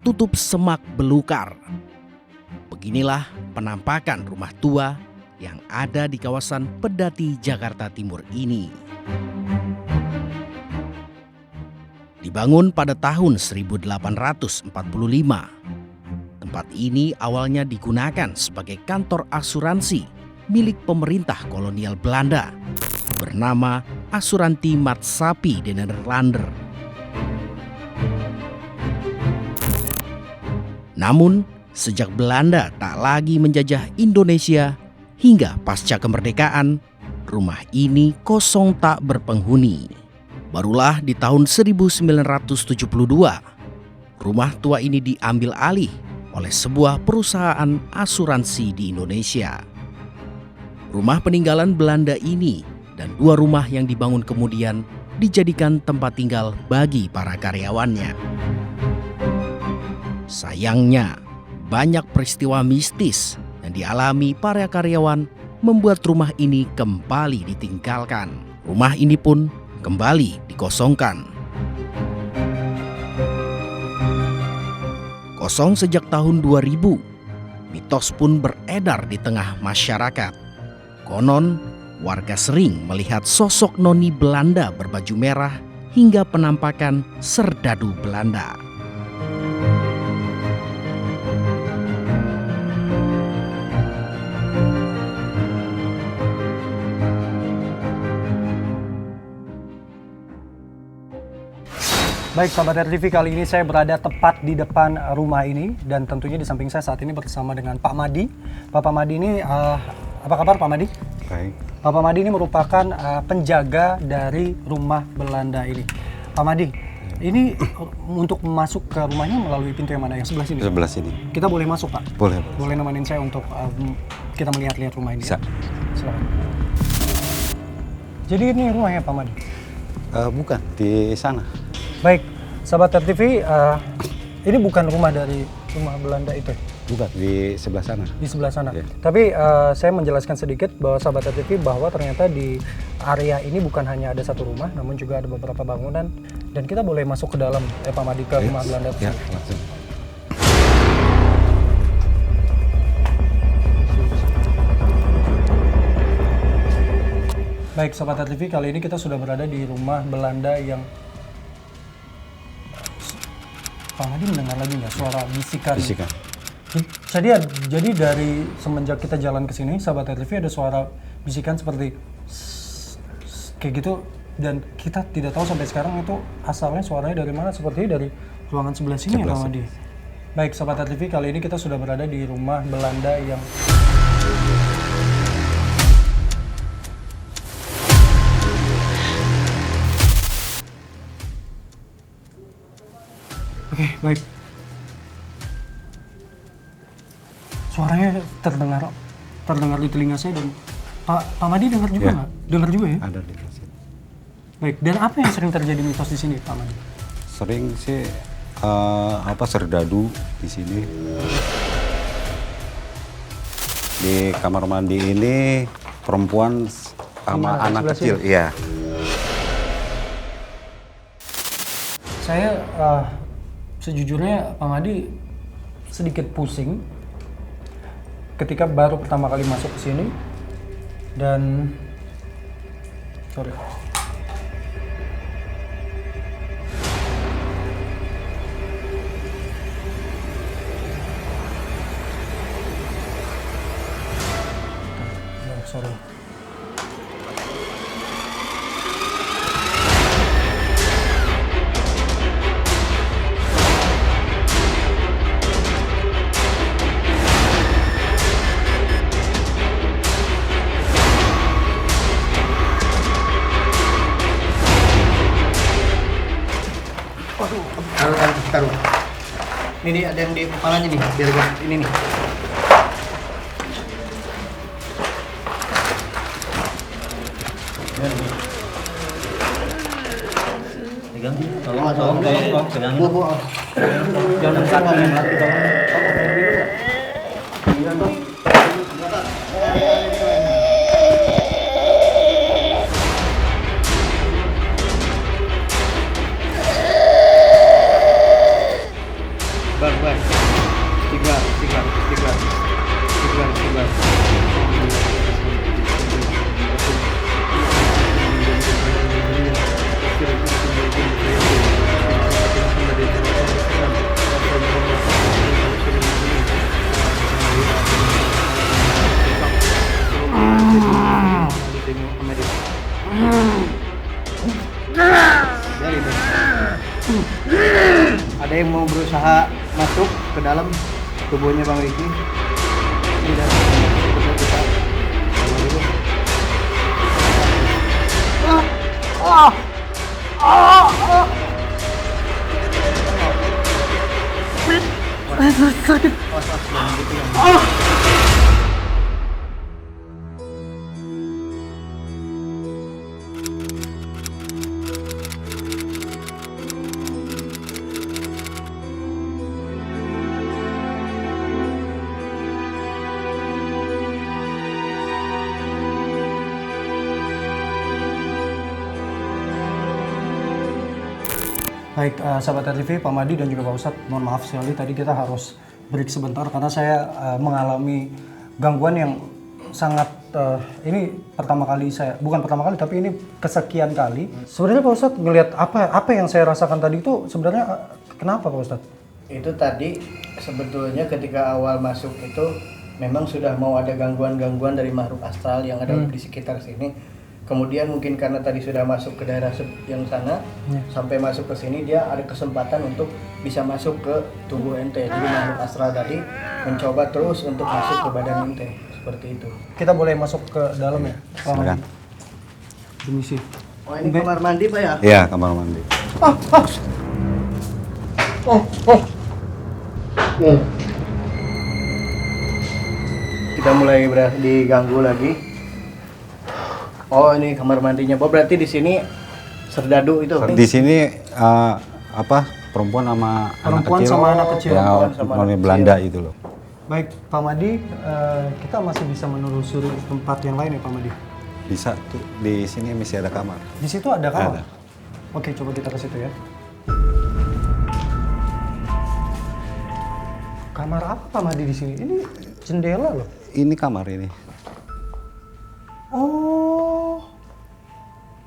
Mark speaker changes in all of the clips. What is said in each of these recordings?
Speaker 1: tertutup semak belukar. Beginilah penampakan rumah tua yang ada di kawasan Pedati, Jakarta Timur ini. Dibangun pada tahun 1845, tempat ini awalnya digunakan sebagai kantor asuransi milik pemerintah kolonial Belanda bernama Asuranti Maatschappi de Nederlander. Namun, sejak Belanda tak lagi menjajah Indonesia hingga pasca kemerdekaan, rumah ini kosong tak berpenghuni. Barulah di tahun 1972, rumah tua ini diambil alih oleh sebuah perusahaan asuransi di Indonesia. Rumah peninggalan Belanda ini dan dua rumah yang dibangun kemudian dijadikan tempat tinggal bagi para karyawannya. Sayangnya, banyak peristiwa mistis yang dialami para karyawan membuat rumah ini kembali ditinggalkan. Rumah ini pun kembali dikosongkan. Kosong sejak tahun 2000, mitos pun beredar di tengah masyarakat. Konon, warga sering melihat sosok noni Belanda berbaju merah hingga penampakan serdadu Belanda.
Speaker 2: Baik sahabat RTV, kali ini saya berada tepat di depan rumah ini dan tentunya di samping saya saat ini bersama dengan Pak Madi. Pak Madi ini apa kabar Pak Madi?
Speaker 3: Baik.
Speaker 2: Pak Madi ini merupakan penjaga dari rumah Belanda ini. Pak Madi, ini untuk masuk ke rumahnya melalui pintu yang mana? Yang sebelah sini?
Speaker 3: Sebelah sini.
Speaker 2: Kita boleh masuk Pak?
Speaker 3: Boleh.
Speaker 2: Boleh nemenin saya untuk kita melihat-lihat rumah ini?
Speaker 3: Bisa.
Speaker 2: Silakan. Jadi ini rumahnya Pak Madi?
Speaker 3: Bukan, di sana.
Speaker 2: Baik, sahabat RTV, ini bukan rumah dari rumah Belanda itu?
Speaker 3: Bukan, di sebelah sana.
Speaker 2: Di sebelah sana.
Speaker 3: Yeah.
Speaker 2: Tapi saya menjelaskan sedikit bahwa sahabat RTV bahwa ternyata di area ini bukan hanya ada satu rumah, namun juga ada beberapa bangunan. Dan kita boleh masuk ke dalam, Pak Madi, ke rumah Belanda itu.
Speaker 3: Ya, langsung.
Speaker 2: Baik, sahabat RTV, kali ini kita sudah berada di rumah Belanda yang Pak Madi mendengar lagi nggak suara bisikan?
Speaker 3: Bisikan.
Speaker 2: Jadi dari semenjak kita jalan ke sini, sahabat RTV, ada suara bisikan seperti kayak gitu, dan kita tidak tahu sampai sekarang itu asalnya suaranya dari mana, seperti dari ruangan sebelah sini ya Pak Madi. Baik, sahabat RTV, kali ini kita sudah berada di rumah Belanda yang Oke, baik. Suaranya terdengar di telinga saya, dan Pak Madi dengar juga nggak? Dengar juga ya?
Speaker 3: Ada di sini.
Speaker 2: Baik, dan apa yang sering terjadi mitos di sini, Pak Madi?
Speaker 3: Sering sih serdadu di sini. Di kamar mandi ini perempuan sama anak kecil, iya.
Speaker 2: Saya sejujurnya Pak Madi sedikit pusing ketika baru pertama kali masuk ke sini dan sorry. Taruh. Ini ada yang di kepalanya nih, biar gua ini nih.
Speaker 4: Diganti. Tolong pegang. Jangan sampai mati dong. Iya dong.
Speaker 5: Biarin deh. Ada yang mau berusaha masuk ke dalam tubuhnya Bang Riki? Tidak. Kita.
Speaker 2: Baik, sahabat RTV, Pak Madi dan juga Pak Ustadz, mohon maaf sekali tadi kita harus break sebentar karena saya mengalami gangguan yang sangat ini pertama kali saya, bukan pertama kali tapi ini kesekian kali. Sebenarnya Pak Ustadz ngelihat apa yang saya rasakan tadi itu sebenarnya kenapa Pak Ustadz?
Speaker 5: Itu tadi sebetulnya ketika awal masuk itu memang sudah mau ada gangguan-gangguan dari makhluk astral yang ada di sekitar sini. Kemudian mungkin karena tadi sudah masuk ke daerah yang sana, sampai masuk ke sini dia ada kesempatan untuk bisa masuk ke tubuh ente. Jadi makhluk astral tadi mencoba terus untuk masuk ke badan ente, seperti itu.
Speaker 2: Kita boleh masuk ke dalam ya?
Speaker 3: Silakan.
Speaker 2: Permisi.
Speaker 5: Oh ini kamar mandi Pak ya?
Speaker 3: Iya, kamar mandi.
Speaker 5: Kita mulai diganggu lagi. Oh ini kamar mandinya. Oh berarti di sini serdadu itu.
Speaker 3: Di sini perempuan sama anak
Speaker 2: Perempuan
Speaker 3: kecil.
Speaker 2: sama anak kecil.
Speaker 3: Ya,
Speaker 5: Perempuan sama anak
Speaker 3: orang
Speaker 5: kecil.
Speaker 3: Belanda itu loh.
Speaker 2: Baik, Pak Madi, kita masih bisa menelusuri tempat yang lain ya Pak Madi?
Speaker 3: Bisa tuh di sini masih ada kamar.
Speaker 2: Di situ ada kamar?
Speaker 3: Ada.
Speaker 2: Oke, coba kita ke situ ya. Kamar apa Pak Madi di sini? Ini jendela loh.
Speaker 3: Ini kamar ini.
Speaker 2: Oh,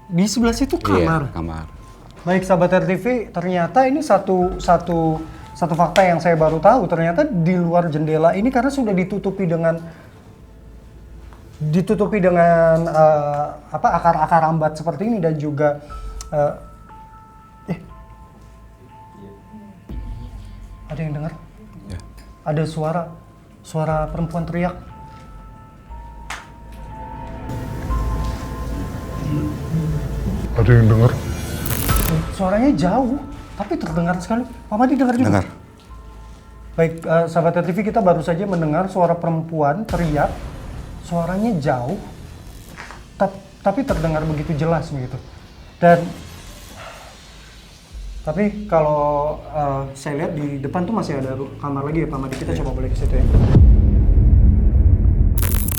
Speaker 2: di sebelah situ kamar.
Speaker 3: Iya, kamar.
Speaker 2: Baik, sahabat RTV, ternyata ini satu fakta yang saya baru tahu. Ternyata di luar jendela ini karena sudah ditutupi dengan akar-akar rambat seperti ini dan juga ada yang dengar?
Speaker 3: Ya.
Speaker 2: Ada suara perempuan teriak.
Speaker 6: Ada yang dengar?
Speaker 2: Suaranya jauh, tapi terdengar sekali. Pak Madi dengar juga?
Speaker 3: Dengar.
Speaker 2: Baik, sahabat TV, kita baru saja mendengar suara perempuan teriak. Suaranya jauh, tapi terdengar begitu jelas begitu. Tapi kalau saya lihat di depan tuh masih ada kamar lagi ya Pak Madi. Kita coba boleh ke situ ya.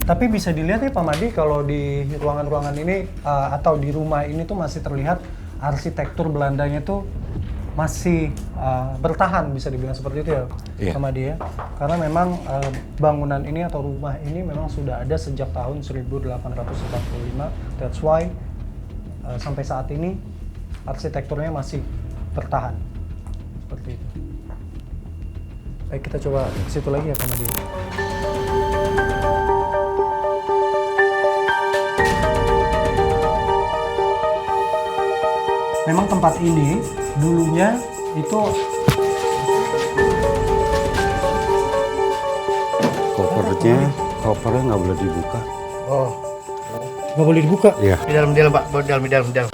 Speaker 2: Tapi bisa dilihat ya Pak Madi kalau di ruangan-ruangan ini atau di rumah ini tuh masih terlihat arsitektur Belandanya tuh masih bertahan, bisa dibilang seperti itu ya
Speaker 3: Iya.
Speaker 2: Pak Madi ya. Karena memang bangunan ini atau rumah ini memang sudah ada sejak tahun 1845. That's why sampai saat ini arsitekturnya masih bertahan seperti itu. Baik, kita coba ke situ lagi ya Pak Madi. Memang tempat ini dulunya itu
Speaker 3: kopernya nggak boleh dibuka.
Speaker 5: Oh
Speaker 2: nggak boleh dibuka.
Speaker 3: Iya.
Speaker 5: di dalam Pak, di dalam.